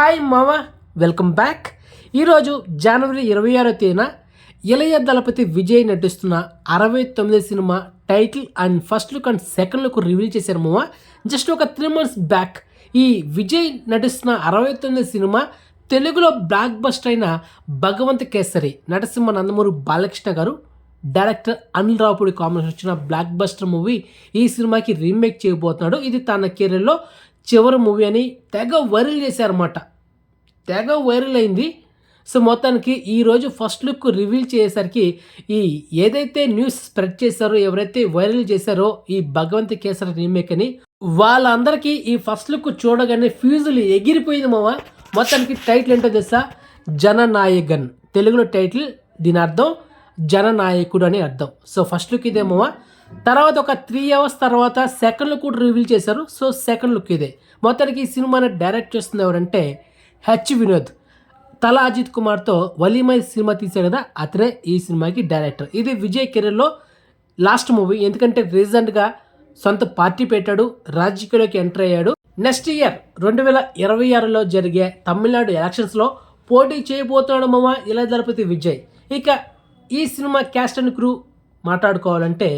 Hi మామ, welcome back. ఈరోజు జనవరి 26వ తేదీన ఇళయ దళపతి విజయ్ నటిస్తున్న 69 cinema title and first look and second look reveal చేశారు మామ. జస్ట్ ఒక 3 months బ్యాక్ ఈ విజయ్ నటిస్తున్న 69 సినిమా తెలుగులో బ్లాక్ బస్టర్ అయిన భగవంత్ కేసరి నరసింహ నందమూరి బాలకృష్ణ గారు డైరెక్టర్ అనిల్ రావుపూడి కాంబినేషన్ వచ్చిన బ్లాక్ బస్టర్ మూవీ ఈ సినిమాకి రీమేక్ చేయబోతున్నాడు. ఇది తన కెరీర్లో చివరి మూవీ అని తెగ వైరల్ చేశారన్నమాట. తెగ వైరల్ అయింది. సో మొత్తానికి ఈరోజు ఫస్ట్ లుక్ రివీల్ చేసేసరికి ఈ ఏదైతే న్యూస్ స్ప్రెడ్ చేశారో, ఎవరైతే వైరల్ చేశారో ఈ భగవంత్ కేసరి రీమేక్ అని, వాళ్ళందరికీ ఈ ఫస్ట్ లుక్ చూడగానే ఫ్యూజులు ఎగిరిపోయింది మామ. మొత్తానికి టైటిల్ ఏంటో తెలుసా? జననాయగన్. తెలుగులో టైటిల్, దీని అర్థం జననాయకుడు అని అర్థం. సో ఫస్ట్ లుక్ ఇదే మామ. తర్వాత ఒక 3 hours తర్వాత సెకండ్ లుక్ కూడా రివీల్ చేశారు. సో సెకండ్ లుక్ ఇదే. మొత్తానికి ఈ సినిమాని డైరెక్ట్ చేస్తుంది ఎవరంటే హెచ్ వినోద్. తల అజిత్ కుమార్తో వలీమై సినిమా తీశాడు కదా, అతనే ఈ సినిమాకి డైరెక్టర్. ఇది విజయ్ కెరీర్లో లాస్ట్ మూవీ. ఎందుకంటే రీసెంట్గా సొంత పార్టీ పెట్టాడు, రాజకీయాల్లోకి ఎంటర్ అయ్యాడు. నెక్స్ట్ ఇయర్ 2026లో జరిగే తమిళనాడు ఎలక్షన్స్లో పోటీ చేయబోతున్నాడు మామ ఇళయ దళపతి విజయ్. ఇక ఈ సినిమా క్యాస్ట్ అండ్ క్రూ మాట్లాడుకోవాలంటే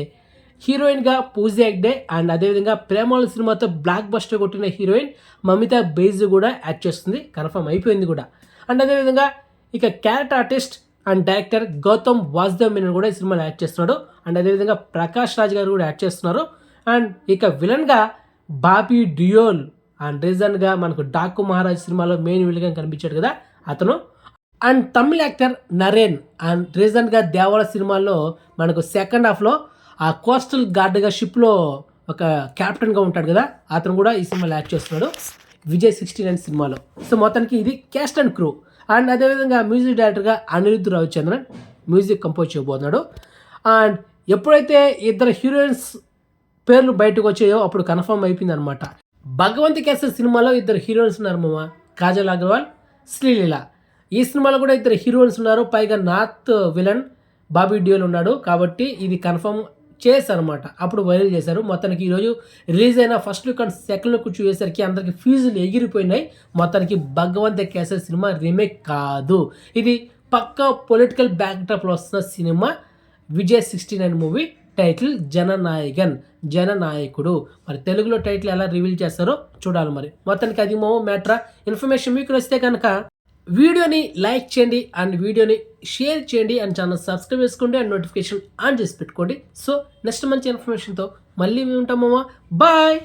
హీరోయిన్గా పూజా హెగ్డే అండ్ అదేవిధంగా ప్రేమాల సినిమాతో బ్లాక్ బస్టర్ కొట్టిన హీరోయిన్ మమితా బైజ్ కూడా యాక్ట్ చేస్తుంది, కన్ఫర్మ్ అయిపోయింది కూడా. అండ్ అదేవిధంగా ఇక character artist and director Gautham Vasudev Menon కూడా ఈ సినిమాలో యాక్ట్ చేస్తున్నాడు. అండ్ అదేవిధంగా ప్రకాష్ రాజ్ గారు కూడా యాక్ట్ చేస్తున్నారు. అండ్ ఇక విలన్గా బాబీ డియోల్ అండ్ రీజన్గా మనకు డాకు మహారాజ్ సినిమాలో మెయిన్ విలన్గా కనిపించాడు కదా అతను. అండ్ తమిళ యాక్టర్ నరేన్ అండ్ రీసెంట్గా దేవాల సినిమాలో మనకు సెకండ్ హాఫ్లో ఆ కోస్టల్ గార్డ్గా షిప్లో ఒక క్యాప్టెన్గా ఉంటాడు కదా, అతను కూడా ఈ సినిమాలో యాక్ట్ చేస్తున్నాడు విజయ్ 69 సినిమాలో. సో మొత్తానికి ఇది క్యాస్ట్ అండ్ క్రూ. అండ్ అదేవిధంగా మ్యూజిక్ డైరెక్టర్గా అనిరుద్ధ్ రవిచంద్రన్ మ్యూజిక్ కంపోజ్ చేయబోతున్నాడు. అండ్ ఎప్పుడైతే ఇద్దరు హీరోయిన్స్ పేర్లు బయటకు వచ్చాయో అప్పుడు కన్ఫర్మ్ అయిపోయింది అనమాట. భగవంత్ కేసరి సినిమాలో ఇద్దరు హీరోయిన్స్ ఉన్నారు మామ, కాజల్ అగర్వాల్, శ్రీలీల. ఈ సినిమాలో కూడా ఇద్దరు హీరోయిన్స్ ఉన్నారు, పైగా నార్త్ విలన్ బాబీ డియోల్ ఉన్నాడు. కాబట్టి ఇది కన్ఫర్మ్ చేశారనమాట, అప్పుడు వైరల్ చేశారు. మొత్తానికి ఈరోజు రిలీజ్ అయిన first look and second look చూసేసరికి అందరికి ఫీజులు ఎగిరిపోయినాయి. మొత్తానికి భగవంత్ కేసరి సినిమా రీమేక్ కాదు, ఇది పక్కా పొలిటికల్ బ్యాక్డ్రాప్లో వస్తున్న cinema. Vijay 69 movie title Jana Nayagan, Jananayakudu. మరి తెలుగులో టైటిల్ ఎలా రివీల్ చేస్తారో చూడాలి. మరి మొత్తానికి అది మో మ్యాటరా. ఇన్ఫర్మేషన్ మీకు వస్తే కనుక వీడియోని లైక్ చేయండి అండ్ వీడియోని షేర్ చేయండి అండ్ ఛానల్ సబ్స్క్రైబ్ చేసుకోండి అండ్ నోటిఫికేషన్ ఆన్ చేసి పెట్టుకోండి. సో నెక్స్ట్ మంచి ఇన్ఫర్మేషన్తో మళ్ళీ మేము ఉంటామమ్మా. బాయ్.